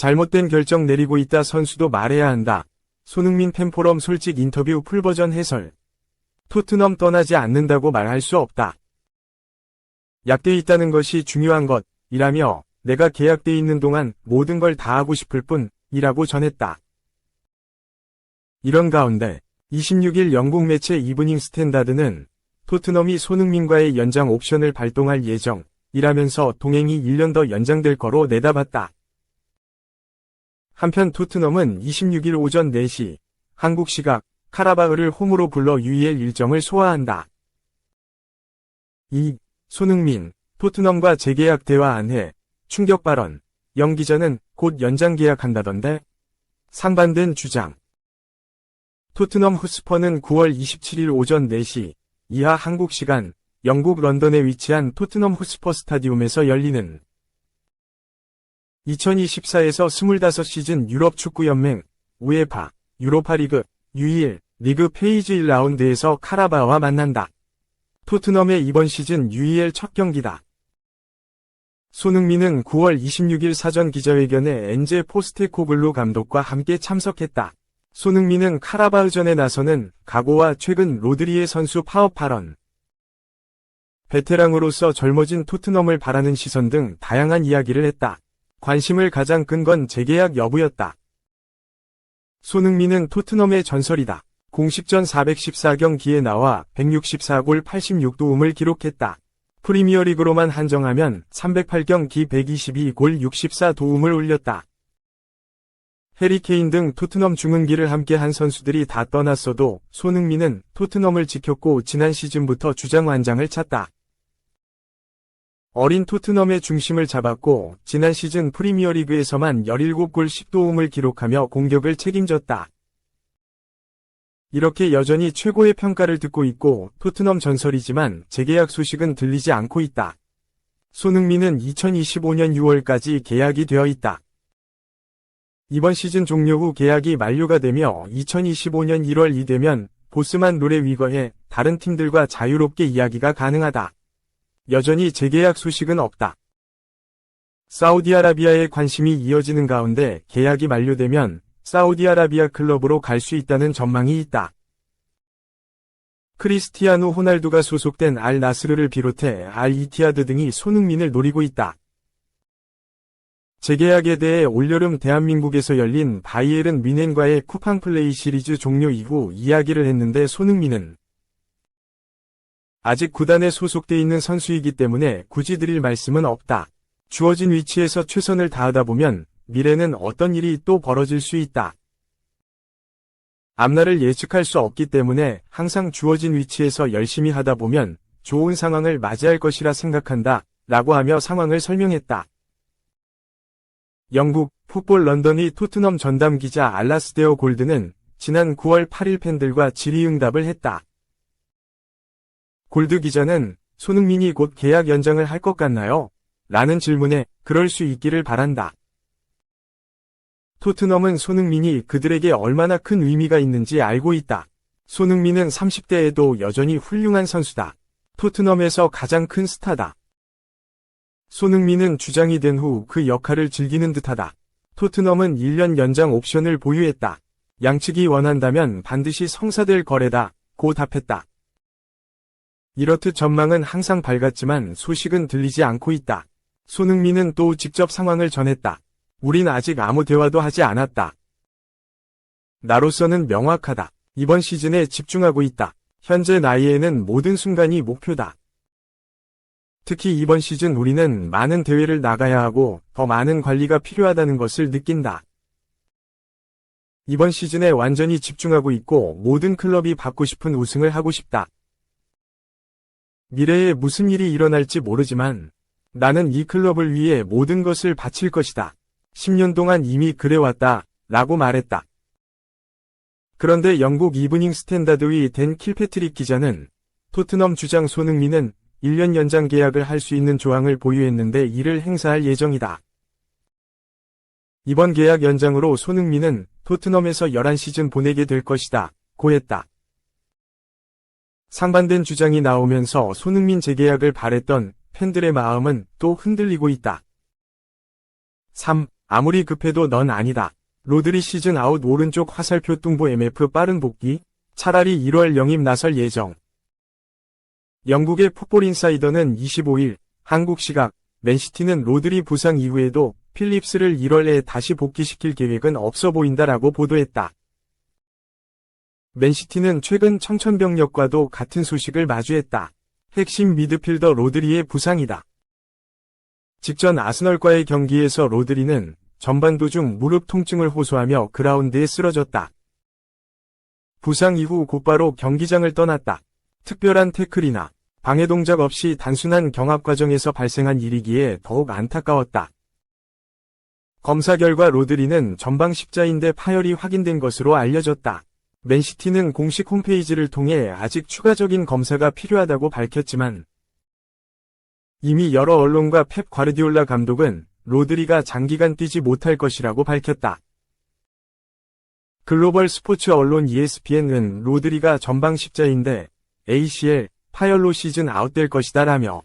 잘못된 결정 내리고 있다 선수도 말해야 한다. 손흥민 팬포럼 솔직 인터뷰 풀버전 해설. 토트넘 떠나지 않는다고 말할 수 없다. 약돼 있다는 것이 중요한 것이라며 내가 계약돼 있는 동안 모든 걸 다 하고 싶을 뿐이라고 전했다. 이런 가운데 26일 영국 매체 이브닝 스탠다드는 토트넘이 손흥민과의 연장 옵션을 발동할 예정이라면서 동행이 1년 더 연장될 거로 내다봤다. 한편 토트넘은 26일 오전 4시 한국 시각 카라바흐를 홈으로 불러 UEL 일정을 소화한다. 2. 손흥민, 토트넘과 재계약 대화 안해, 충격 발언, 영 기자는 곧 연장 계약한다던데? 상반된 주장. 토트넘 호스퍼는 9월 27일 오전 4시 이하 한국 시간 영국 런던에 위치한 토트넘 호스퍼 스타디움에서 열리는 2024에서 25시즌 유럽 축구연맹, 우에파, 유로파리그, UEL, 리그 페이지 1라운드에서 카라바흐와 만난다. 토트넘의 이번 시즌 UEL 첫 경기다. 손흥민은 9월 26일 사전 기자회견에 엔제 포스테코글루 감독과 함께 참석했다. 손흥민은 카라바흐전에 나서는 각오와 최근 로드리의 선수 파업 발언, 베테랑으로서 젊어진 토트넘을 바라는 시선 등 다양한 이야기를 했다. 관심을 가장 끈 건 재계약 여부였다. 손흥민은 토트넘의 전설이다. 공식전 414경기에 나와 164골 86도움을 기록했다. 프리미어리그로만 한정하면 308경기 122골 64도움을 올렸다. 해리 케인 등 토트넘 중흥기를 함께한 선수들이 다 떠났어도 손흥민은 토트넘을 지켰고 지난 시즌부터 주장 완장을 찼다. 어린 토트넘의 중심을 잡았고 지난 시즌 프리미어리그에서만 17골 10도움을 기록하며 공격을 책임졌다. 이렇게 여전히 최고의 평가를 듣고 있고 토트넘 전설이지만 재계약 소식은 들리지 않고 있다. 손흥민은 2025년 6월까지 계약이 되어 있다. 이번 시즌 종료 후 계약이 만료가 되며 2025년 1월이 되면 보스만 룰에 위거해 다른 팀들과 자유롭게 이야기가 가능하다. 여전히 재계약 소식은 없다. 사우디아라비아의 관심이 이어지는 가운데 계약이 만료되면 사우디아라비아 클럽으로 갈 수 있다는 전망이 있다. 크리스티아누 호날두가 소속된 알 나스르를 비롯해 알 이티하드 등이 손흥민을 노리고 있다. 재계약에 대해 올여름 대한민국에서 열린 바이에른 뮌헨과의 쿠팡 플레이 시리즈 종료 이후 이야기를 했는데 손흥민은 아직 구단에 소속돼 있는 선수이기 때문에 굳이 드릴 말씀은 없다. 주어진 위치에서 최선을 다하다 보면 미래는 어떤 일이 또 벌어질 수 있다. 앞날을 예측할 수 없기 때문에 항상 주어진 위치에서 열심히 하다 보면 좋은 상황을 맞이할 것이라 생각한다. 라고 하며 상황을 설명했다. 영국 풋볼 런던의 토트넘 전담 기자 알라스데어 골드는 지난 9월 8일 팬들과 질의응답을 했다. 골드 기자는 손흥민이 곧 계약 연장을 할 것 같나요? 라는 질문에 그럴 수 있기를 바란다. 토트넘은 손흥민이 그들에게 얼마나 큰 의미가 있는지 알고 있다. 손흥민은 30대에도 여전히 훌륭한 선수다. 토트넘에서 가장 큰 스타다. 손흥민은 주장이 된 후 그 역할을 즐기는 듯하다. 토트넘은 1년 연장 옵션을 보유했다. 양측이 원한다면 반드시 성사될 거래다. 고 답했다. 이렇듯 전망은 항상 밝았지만 소식은 들리지 않고 있다. 손흥민은 또 직접 상황을 전했다. 우린 아직 아무 대화도 하지 않았다. 나로서는 명확하다. 이번 시즌에 집중하고 있다. 현재 나이에는 모든 순간이 목표다. 특히 이번 시즌 우리는 많은 대회를 나가야 하고 더 많은 관리가 필요하다는 것을 느낀다. 이번 시즌에 완전히 집중하고 있고 모든 클럽이 받고 싶은 우승을 하고 싶다. 미래에 무슨 일이 일어날지 모르지만 나는 이 클럽을 위해 모든 것을 바칠 것이다. 10년 동안 이미 그래왔다. 라고 말했다. 그런데 영국 이브닝 스탠다드의 댄 킬패트릭 기자는 토트넘 주장 손흥민은 1년 연장 계약을 할 수 있는 조항을 보유했는데 이를 행사할 예정이다. 이번 계약 연장으로 손흥민은 토트넘에서 11시즌 보내게 될 것이다. 고 했다. 상반된 주장이 나오면서 손흥민 재계약을 바랬던 팬들의 마음은 또 흔들리고 있다. 3. 아무리 급해도 넌 아니다. 로드리 시즌 아웃 오른쪽 화살표 뚱보 MF 빠른 복귀, 차라리 1월 영입 나설 예정. 영국의 풋볼 인사이더는 25일, 한국 시각, 맨시티는 로드리 부상 이후에도 필립스를 1월에 다시 복귀시킬 계획은 없어 보인다라고 보도했다. 맨시티는 최근 청천벽력과도 같은 소식을 마주했다. 핵심 미드필더 로드리의 부상이다. 직전 아스널과의 경기에서 로드리는 전반 도중 무릎 통증을 호소하며 그라운드에 쓰러졌다. 부상 이후 곧바로 경기장을 떠났다. 특별한 태클이나 방해 동작 없이 단순한 경합 과정에서 발생한 일이기에 더욱 안타까웠다. 검사 결과 로드리는 전방 십자인대 파열이 확인된 것으로 알려졌다. 맨시티는 공식 홈페이지를 통해 아직 추가적인 검사가 필요하다고 밝혔지만 이미 여러 언론과 펩 과르디올라 감독은 로드리가 장기간 뛰지 못할 것이라고 밝혔다. 글로벌 스포츠 언론 ESPN은 로드리가 전방 십자인대 ACL 파열로 시즌 아웃될 것이다 라며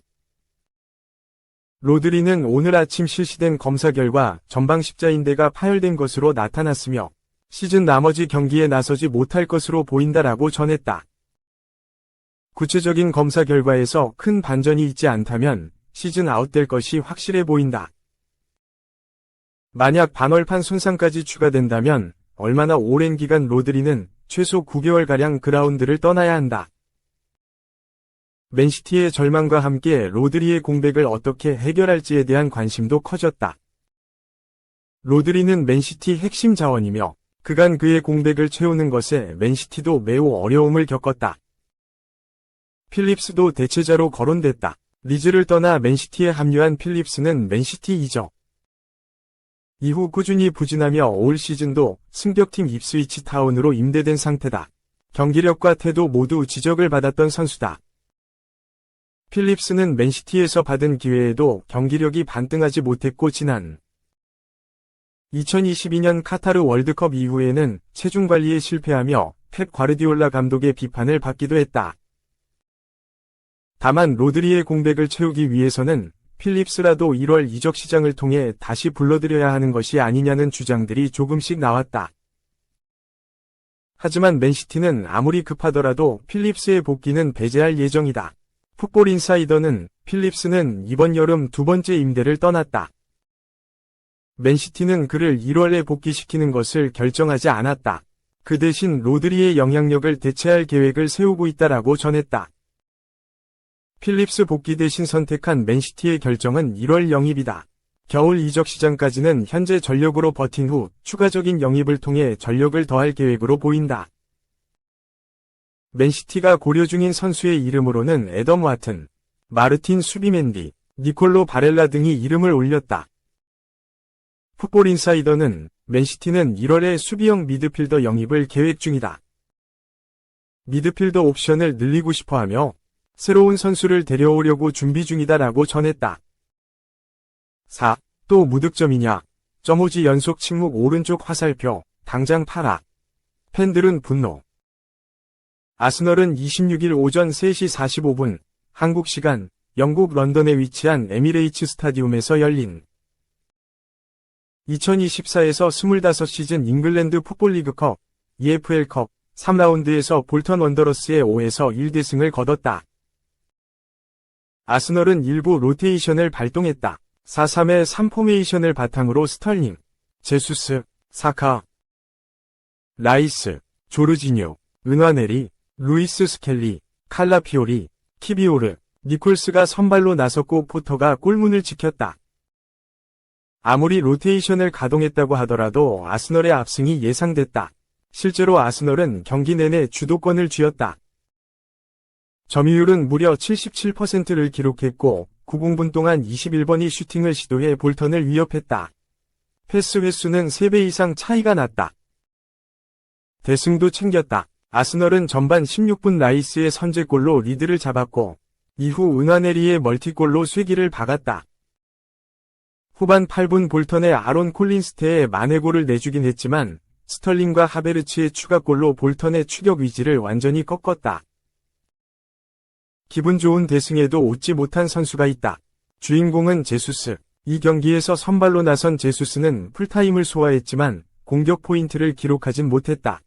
로드리는 오늘 아침 실시된 검사 결과 전방 십자인대가 파열된 것으로 나타났으며 시즌 나머지 경기에 나서지 못할 것으로 보인다라고 전했다. 구체적인 검사 결과에서 큰 반전이 있지 않다면 시즌 아웃될 것이 확실해 보인다. 만약 반월판 손상까지 추가된다면 얼마나 오랜 기간 로드리는 최소 9개월가량 그라운드를 떠나야 한다. 맨시티의 절망과 함께 로드리의 공백을 어떻게 해결할지에 대한 관심도 커졌다. 로드리는 맨시티 핵심 자원이며 그간 그의 공백을 채우는 것에 맨시티도 매우 어려움을 겪었다. 필립스도 대체자로 거론됐다. 리즈를 떠나 맨시티에 합류한 필립스는 맨시티 이적 이후 꾸준히 부진하며 올 시즌도 승격팀 입스위치 타운으로 임대된 상태다. 경기력과 태도 모두 지적을 받았던 선수다. 필립스는 맨시티에서 받은 기회에도 경기력이 반등하지 못했고 지난 2022년 카타르 월드컵 이후에는 체중 관리에 실패하며 펩 과르디올라 감독의 비판을 받기도 했다. 다만 로드리의 공백을 채우기 위해서는 필립스라도 1월 이적 시장을 통해 다시 불러들여야 하는 것이 아니냐는 주장들이 조금씩 나왔다. 하지만 맨시티는 아무리 급하더라도 필립스의 복귀는 배제할 예정이다. 풋볼 인사이더는 필립스는 이번 여름 두 번째 임대를 떠났다. 맨시티는 그를 1월에 복귀시키는 것을 결정하지 않았다. 그 대신 로드리의 영향력을 대체할 계획을 세우고 있다라고 전했다. 필립스 복귀 대신 선택한 맨시티의 결정은 1월 영입이다. 겨울 이적 시장까지는 현재 전력으로 버틴 후 추가적인 영입을 통해 전력을 더할 계획으로 보인다. 맨시티가 고려 중인 선수의 이름으로는 애덤 와튼, 마르틴 수비멘디, 니콜로 바렐라 등이 이름을 올렸다. 풋볼 인사이더는 맨시티는 1월에 수비형 미드필더 영입을 계획 중이다. 미드필더 옵션을 늘리고 싶어하며 새로운 선수를 데려오려고 준비 중이다라고 전했다. 4. 또 무득점이냐? 점호지 연속 침묵 오른쪽 화살표, 당장 팔아. 팬들은 분노. 아스널은 26일 오전 3시 45분, 한국 시간, 영국 런던에 위치한 에미레이츠 스타디움에서 열린 2024에서 25시즌 잉글랜드 풋볼리그컵, EFL컵, 3라운드에서 볼턴 원더러스의 5에서 1대승을 거뒀다. 아스널은 일부 로테이션을 발동했다. 4-3-3 포메이션을 바탕으로 스털링, 제수스, 사카, 라이스, 조르지뇨, 은화네리, 루이스 스켈리, 칼라피오리, 키비오르, 니콜스가 선발로 나섰고 포터가 골문을 지켰다. 아무리 로테이션을 가동했다고 하더라도 아스널의 압승이 예상됐다. 실제로 아스널은 경기 내내 주도권을 쥐었다. 점유율은 무려 77%를 기록했고 90분 동안 21번이 슈팅을 시도해 볼턴을 위협했다. 패스 횟수는 3배 이상 차이가 났다. 대승도 챙겼다. 아스널은 전반 16분 라이스의 선제골로 리드를 잡았고 이후 은하네리의 멀티골로 쐐기를 박았다. 후반 8분 볼턴의 아론 콜린스테의 만회골을 내주긴 했지만 스털링과 하베르츠의 추가골로 볼턴의 추격 위지를 완전히 꺾었다. 기분 좋은 대승에도 웃지 못한 선수가 있다. 주인공은 제수스. 이 경기에서 선발로 나선 제수스는 풀타임을 소화했지만 공격 포인트를 기록하진 못했다.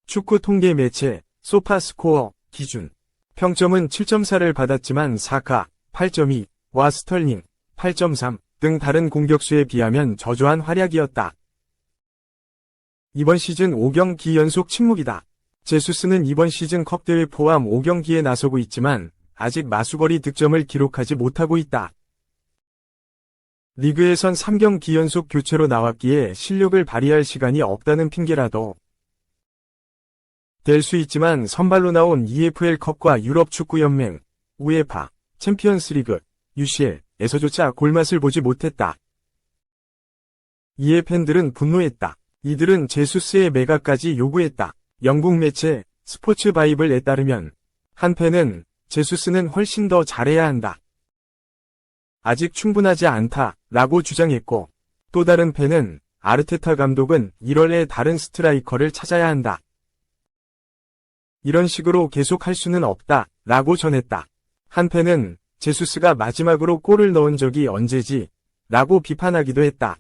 축구 통계 매체 소파스코어 기준 평점은 7.4를 받았지만 사카 8.2와 스털링 8.3 등 다른 공격수에 비하면 저조한 활약이었다. 이번 시즌 5경기 연속 침묵이다. 제수스는 이번 시즌 컵대회 포함 5경기에 나서고 있지만 아직 마수거리 득점을 기록하지 못하고 있다. 리그에선 3경기 연속 교체로 나왔기에 실력을 발휘할 시간이 없다는 핑계라도 될 수 있지만 선발로 나온 EFL컵과 유럽축구연맹, 우에파, 챔피언스리그, UCL에서조차 골맛을 보지 못했다. 이에 팬들은 분노했다. 이들은 제수스의 매각까지 요구했다. 영국 매체 스포츠 바이블에 따르면 한 팬은 제수스는 훨씬 더 잘해야 한다. 아직 충분하지 않다 라고 주장했고 또 다른 팬은 아르테타 감독은 1월에 다른 스트라이커를 찾아야 한다. 이런 식으로 계속할 수는 없다 라고 전했다. 한 팬은 제수스가 마지막으로 골을 넣은 적이 언제지? 라고 비판하기도 했다.